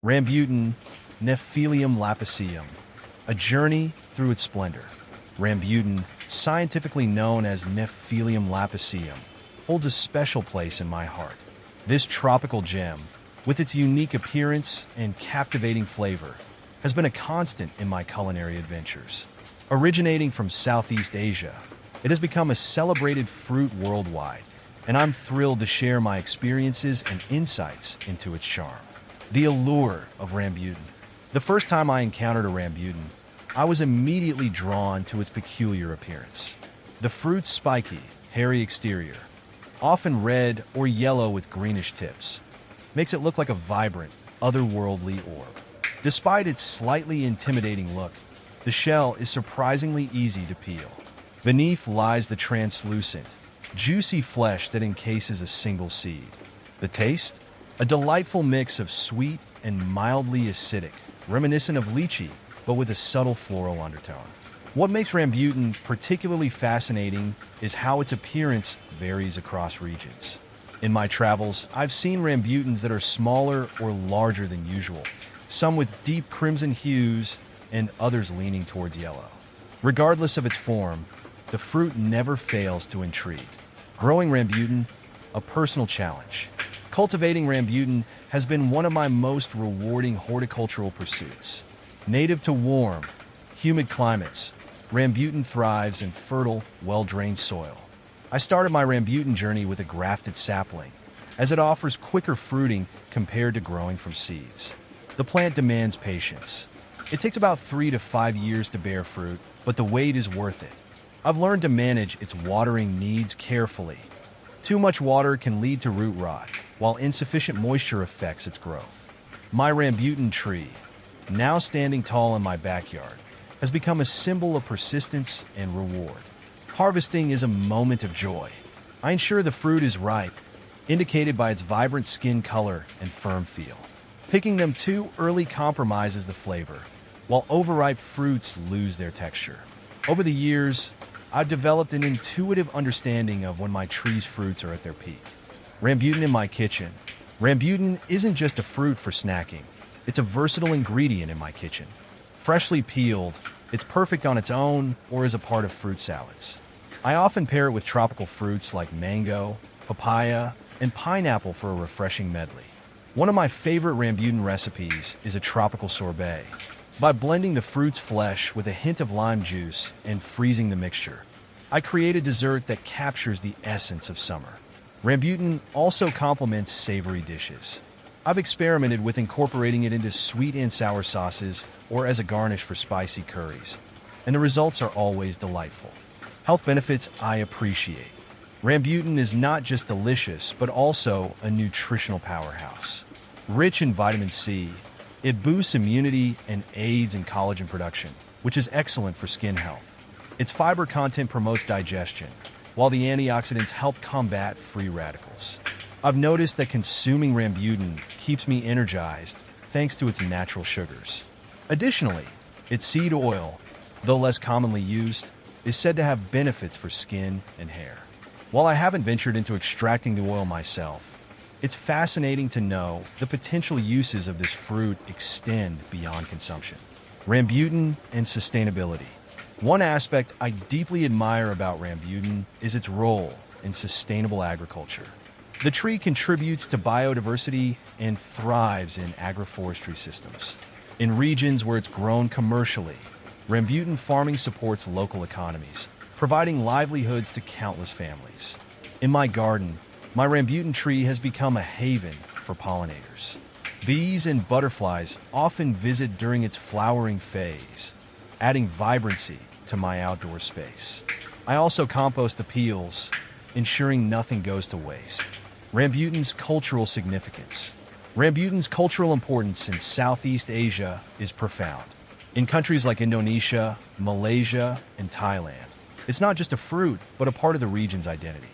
Rambutan, Nephelium lapiceum, a journey through its splendor. Rambutan, scientifically known as Nephelium lapiceum, holds a special place in my heart. This tropical gem, with its unique appearance and captivating flavor, has been a constant in my culinary adventures. Originating from Southeast Asia, it has become a celebrated fruit worldwide, and I'm thrilled to share my experiences and insights into its charm. The allure of rambutan. The first time I encountered a rambutan, I was immediately drawn to its peculiar appearance. The fruit's spiky, hairy exterior, often red or yellow with greenish tips, makes it look like a vibrant, otherworldly orb. Despite its slightly intimidating look, the shell is surprisingly easy to peel. Beneath lies the translucent, juicy flesh that encases a single seed. The taste? A delightful mix of sweet and mildly acidic, reminiscent of lychee, but with a subtle floral undertone. What makes rambutan particularly fascinating is how its appearance varies across regions. In my travels, I've seen rambutans that are smaller or larger than usual, some with deep crimson hues and others leaning towards yellow. Regardless of its form, the fruit never fails to intrigue. Growing rambutan, a personal challenge. Cultivating rambutan has been one of my most rewarding horticultural pursuits. Native to warm, humid climates, rambutan thrives in fertile, well-drained soil. I started my rambutan journey with a grafted sapling, as it offers quicker fruiting compared to growing from seeds. The plant demands patience. It takes about 3 to 5 years to bear fruit, but the wait is worth it. I've learned to manage its watering needs carefully. Too much water can lead to root rot, while insufficient moisture affects its growth. My rambutan tree, now standing tall in my backyard, has become a symbol of persistence and reward. Harvesting is a moment of joy. I ensure the fruit is ripe, indicated by its vibrant skin color and firm feel. Picking them too early compromises the flavor, while overripe fruits lose their texture. Over the years, I've developed an intuitive understanding of when my tree's fruits are at their peak. Rambutan in my kitchen. Rambutan isn't just a fruit for snacking. It's a versatile ingredient in my kitchen. Freshly peeled, it's perfect on its own or as a part of fruit salads. I often pair it with tropical fruits like mango, papaya, and pineapple for a refreshing medley. One of my favorite rambutan recipes is a tropical sorbet. By blending the fruit's flesh with a hint of lime juice and freezing the mixture, I create a dessert that captures the essence of summer. Rambutan also complements savory dishes. I've experimented with incorporating it into sweet and sour sauces or as a garnish for spicy curries, and the results are always delightful. Health benefits I appreciate. Rambutan is not just delicious, but also a nutritional powerhouse. Rich in vitamin C, it boosts immunity and aids in collagen production, which is excellent for skin health. Its fiber content promotes digestion, while the antioxidants help combat free radicals. I've noticed that consuming rambutan keeps me energized thanks to its natural sugars. Additionally, its seed oil, though less commonly used, is said to have benefits for skin and hair. While I haven't ventured into extracting the oil myself, it's fascinating to know the potential uses of this fruit extend beyond consumption. Rambutan and sustainability. One aspect I deeply admire about rambutan is its role in sustainable agriculture. The tree contributes to biodiversity and thrives in agroforestry systems. In regions where it's grown commercially, rambutan farming supports local economies, providing livelihoods to countless families. In my garden, my rambutan tree has become a haven for pollinators. Bees and butterflies often visit during its flowering phase, adding vibrancy to my outdoor space. I also compost the peels, ensuring nothing goes to waste. Rambutan's cultural significance. Rambutan's cultural importance in Southeast Asia is profound. In countries like Indonesia, Malaysia, and Thailand, it's not just a fruit, but a part of the region's identity.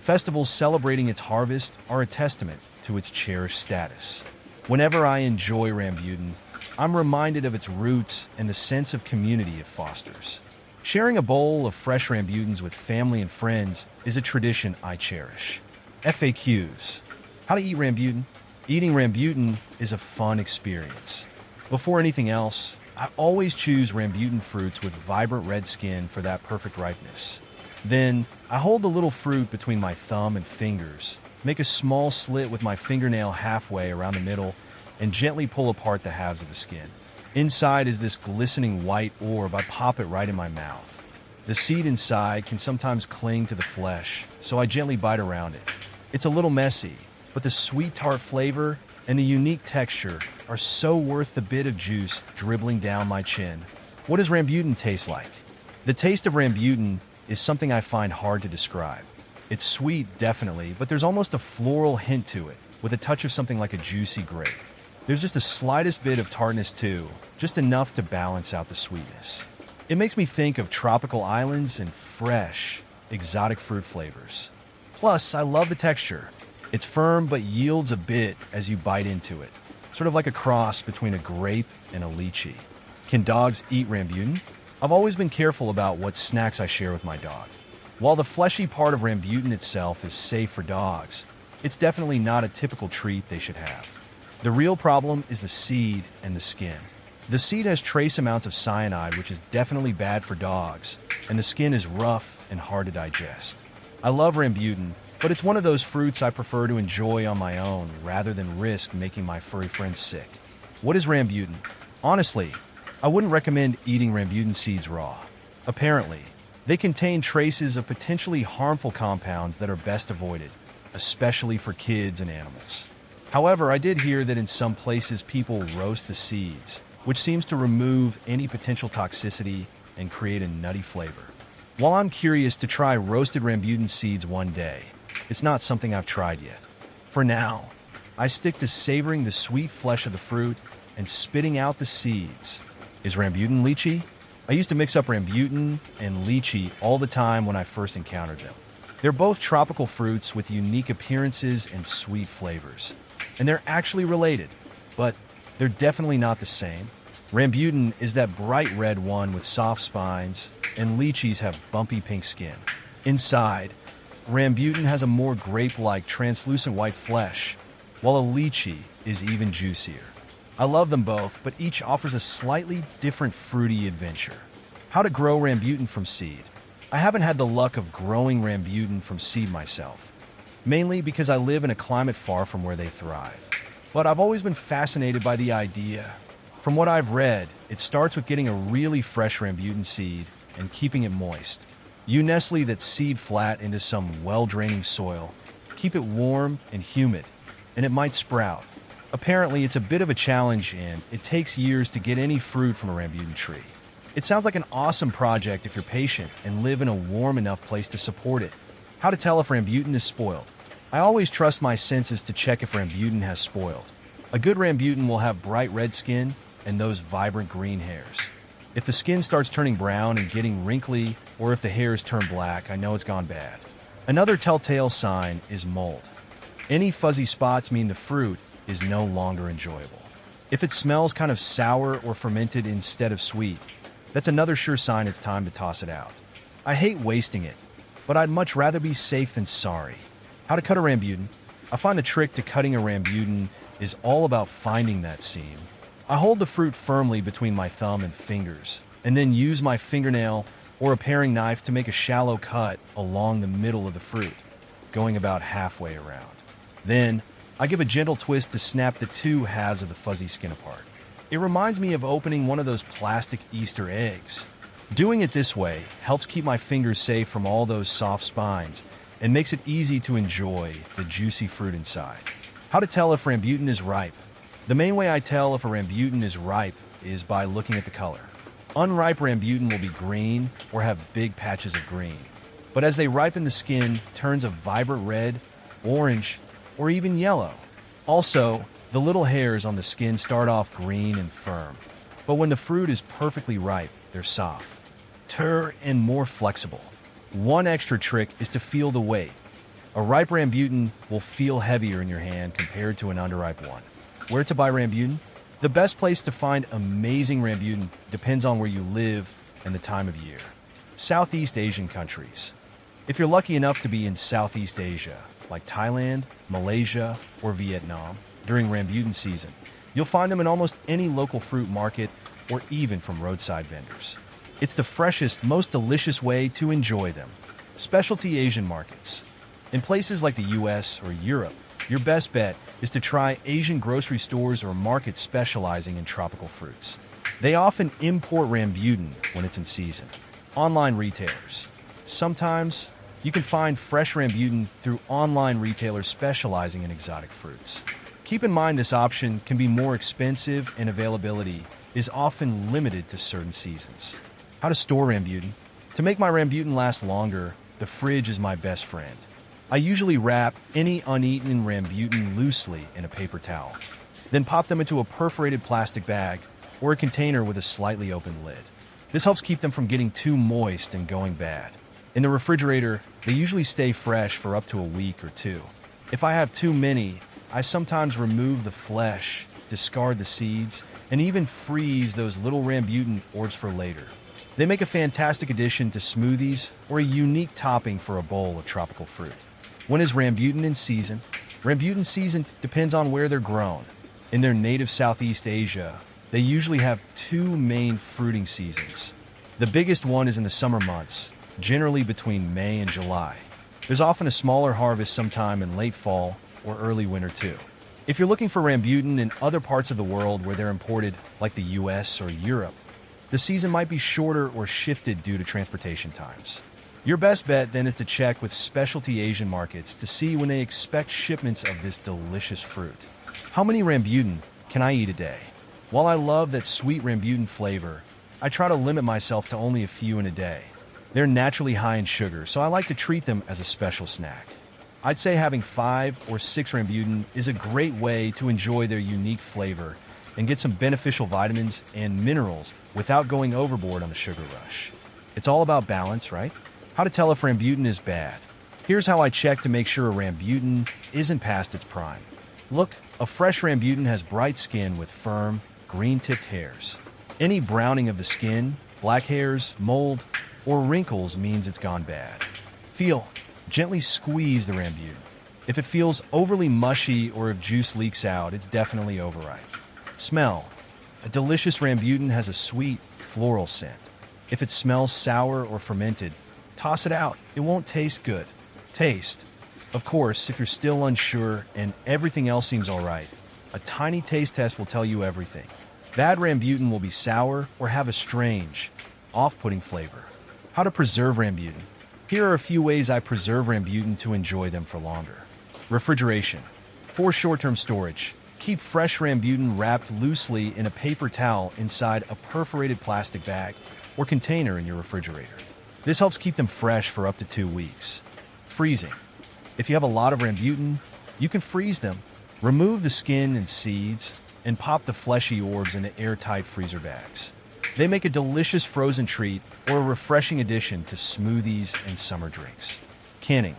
Festivals celebrating its harvest are a testament to its cherished status. Whenever I enjoy rambutan, I'm reminded of its roots and the sense of community it fosters. Sharing a bowl of fresh rambutans with family and friends is a tradition I cherish. FAQs. How to eat rambutan? Eating rambutan is a fun experience. Before anything else, I always choose rambutan fruits with vibrant red skin for that perfect ripeness. Then, I hold the little fruit between my thumb and fingers, make a small slit with my fingernail halfway around the middle, and gently pull apart the halves of the skin. Inside is this glistening white orb. I pop it right in my mouth. The seed inside can sometimes cling to the flesh, so I gently bite around it. It's a little messy, but the sweet tart flavor and the unique texture are so worth the bit of juice dribbling down my chin. What does rambutan taste like? The taste of rambutan is something I find hard to describe. It's sweet, definitely, but there's almost a floral hint to it, with a touch of something like a juicy grape. There's just the slightest bit of tartness too, just enough to balance out the sweetness. It makes me think of tropical islands and fresh, exotic fruit flavors. Plus, I love the texture. It's firm but yields a bit as you bite into it, sort of like a cross between a grape and a lychee. Can dogs eat rambutan? I've always been careful about what snacks I share with my dog. While the fleshy part of rambutan itself is safe for dogs, it's definitely not a typical treat they should have. The real problem is the seed and the skin. The seed has trace amounts of cyanide, which is definitely bad for dogs, and the skin is rough and hard to digest. I love rambutan, but it's one of those fruits I prefer to enjoy on my own rather than risk making my furry friends sick. What is rambutan? Honestly, I wouldn't recommend eating rambutan seeds raw. Apparently, they contain traces of potentially harmful compounds that are best avoided, especially for kids and animals. However, I did hear that in some places people roast the seeds, which seems to remove any potential toxicity and create a nutty flavor. While I'm curious to try roasted rambutan seeds one day, it's not something I've tried yet. For now, I stick to savoring the sweet flesh of the fruit and spitting out the seeds. Is rambutan lychee? I used to mix up rambutan and lychee all the time when I first encountered them. They're both tropical fruits with unique appearances and sweet flavors. And they're actually related, but they're definitely not the same. Rambutan is that bright red one with soft spines, and lychees have bumpy pink skin. Inside, rambutan has a more grape-like translucent white flesh, while a lychee is even juicier. I love them both, but each offers a slightly different fruity adventure. How to grow rambutan from seed? I haven't had the luck of growing rambutan from seed myself, mainly because I live in a climate far from where they thrive. But I've always been fascinated by the idea. From what I've read, it starts with getting a really fresh rambutan seed and keeping it moist. You nestle that seed flat into some well-draining soil, keep it warm and humid, and it might sprout. Apparently, it's a bit of a challenge and it takes years to get any fruit from a rambutan tree. It sounds like an awesome project if you're patient and live in a warm enough place to support it. How to tell if rambutan is spoiled? I always trust my senses to check if rambutan has spoiled. A good rambutan will have bright red skin and those vibrant green hairs. If the skin starts turning brown and getting wrinkly, or if the hairs turn black, I know it's gone bad. Another telltale sign is mold. Any fuzzy spots mean the fruit is no longer enjoyable. If it smells kind of sour or fermented instead of sweet, that's another sure sign it's time to toss it out. I hate wasting it, but I'd much rather be safe than sorry. How to cut a rambutan? I find the trick to cutting a rambutan is all about finding that seam. I hold the fruit firmly between my thumb and fingers, and then use my fingernail or a paring knife to make a shallow cut along the middle of the fruit, going about halfway around. Then, I give a gentle twist to snap the two halves of the fuzzy skin apart. It reminds me of opening one of those plastic Easter eggs. Doing it this way helps keep my fingers safe from all those soft spines and makes it easy to enjoy the juicy fruit inside. How to tell if rambutan is ripe? The main way I tell if a rambutan is ripe is by looking at the color. Unripe rambutan will be green or have big patches of green, but as they ripen, the skin turns a vibrant red, orange, or even yellow. Also, the little hairs on the skin start off green and firm, but when the fruit is perfectly ripe, they're soft, tender, and more flexible. One extra trick is to feel the weight. A ripe rambutan will feel heavier in your hand compared to an underripe one. Where to buy rambutan? The best place to find amazing rambutan depends on where you live and the time of year. Southeast Asian countries. If you're lucky enough to be in Southeast Asia, like Thailand, Malaysia, or Vietnam, during rambutan season. You'll find them in almost any local fruit market or even from roadside vendors. It's the freshest, most delicious way to enjoy them. Specialty Asian markets. In places like the US or Europe, your best bet is to try Asian grocery stores or markets specializing in tropical fruits. They often import rambutan when it's in season. Online retailers. Sometimes you can find fresh rambutan through online retailers specializing in exotic fruits. Keep in mind this option can be more expensive and availability is often limited to certain seasons. How to store rambutan? To make my rambutan last longer, the fridge is my best friend. I usually wrap any uneaten rambutan loosely in a paper towel, then pop them into a perforated plastic bag or a container with a slightly open lid. This helps keep them from getting too moist and going bad. In the refrigerator, they usually stay fresh for up to a week or two. If I have too many, I sometimes remove the flesh, discard the seeds, and even freeze those little rambutan orbs for later. They make a fantastic addition to smoothies or a unique topping for a bowl of tropical fruit. When is rambutan in season? Rambutan season depends on where they're grown. In their native Southeast Asia, they usually have two main fruiting seasons. The biggest one is in the summer months, generally between May and July. There's often a smaller harvest sometime in late fall or early winter too. If you're looking for rambutan in other parts of the world where they're imported, like the US or Europe, the season might be shorter or shifted due to transportation times. Your best bet then is to check with specialty Asian markets to see when they expect shipments of this delicious fruit. How many rambutan can I eat a day? While I love that sweet rambutan flavor, I try to limit myself to only a few in a day. They're naturally high in sugar, so I like to treat them as a special snack. I'd say having 5 or 6 rambutan is a great way to enjoy their unique flavor and get some beneficial vitamins and minerals without going overboard on the sugar rush. It's all about balance, right? How to tell if rambutan is bad. Here's how I check to make sure a rambutan isn't past its prime. Look, a fresh rambutan has bright skin with firm, green-tipped hairs. Any browning of the skin, black hairs, mold, or wrinkles means it's gone bad. Feel. Gently squeeze the rambutan. If it feels overly mushy or if juice leaks out, it's definitely overripe. Smell. A delicious rambutan has a sweet, floral scent. If it smells sour or fermented, toss it out. It won't taste good. Taste. Of course, if you're still unsure and everything else seems alright, a tiny taste test will tell you everything. Bad rambutan will be sour or have a strange, off-putting flavor. How to preserve rambutan. Here are a few ways I preserve rambutan to enjoy them for longer. Refrigeration. For short-term storage, keep fresh rambutan wrapped loosely in a paper towel inside a perforated plastic bag or container in your refrigerator. This helps keep them fresh for up to 2 weeks. Freezing. If you have a lot of rambutan, you can freeze them. Remove the skin and seeds and pop the fleshy orbs into airtight freezer bags. They make a delicious frozen treat or a refreshing addition to smoothies and summer drinks. Canning.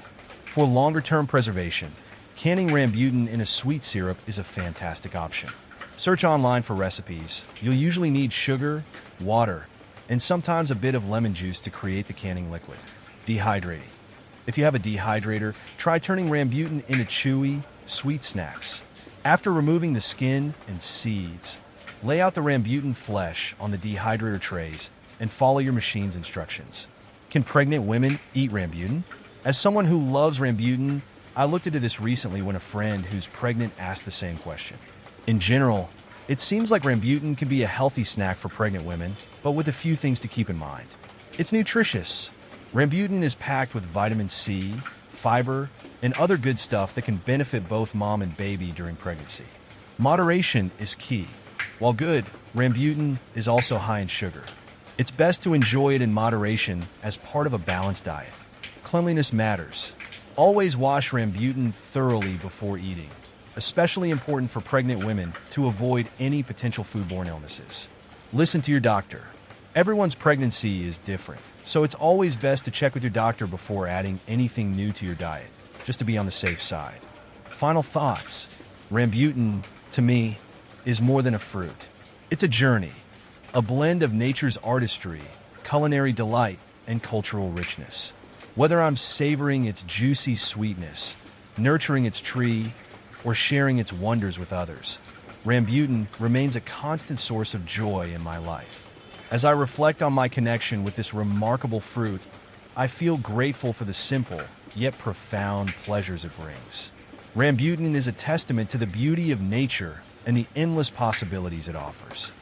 For longer-term preservation, canning rambutan in a sweet syrup is a fantastic option. Search online for recipes. You'll usually need sugar, water, and sometimes a bit of lemon juice to create the canning liquid. Dehydrating. If you have a dehydrator, try turning rambutan into chewy, sweet snacks. After removing the skin and seeds, lay out the rambutan flesh on the dehydrator trays and follow your machine's instructions. Can pregnant women eat rambutan? As someone who loves rambutan, I looked into this recently when a friend who's pregnant asked the same question. In general, it seems like rambutan can be a healthy snack for pregnant women, but with a few things to keep in mind. It's nutritious. Rambutan is packed with vitamin C, fiber, and other good stuff that can benefit both mom and baby during pregnancy. Moderation is key. While good, rambutan is also high in sugar. It's best to enjoy it in moderation as part of a balanced diet. Cleanliness matters. Always wash rambutan thoroughly before eating, especially important for pregnant women to avoid any potential foodborne illnesses. Listen to your doctor. Everyone's pregnancy is different, so it's always best to check with your doctor before adding anything new to your diet, just to be on the safe side. Final thoughts. Rambutan, to me, is more than a fruit. It's a journey, a blend of nature's artistry, culinary delight, and cultural richness. Whether I'm savoring its juicy sweetness, nurturing its tree, or sharing its wonders with others. Rambutan remains a constant source of joy in my life. As I reflect on my connection with this remarkable fruit, I feel grateful for the simple, yet profound pleasures it brings. Rambutan is a testament to the beauty of nature and the endless possibilities it offers.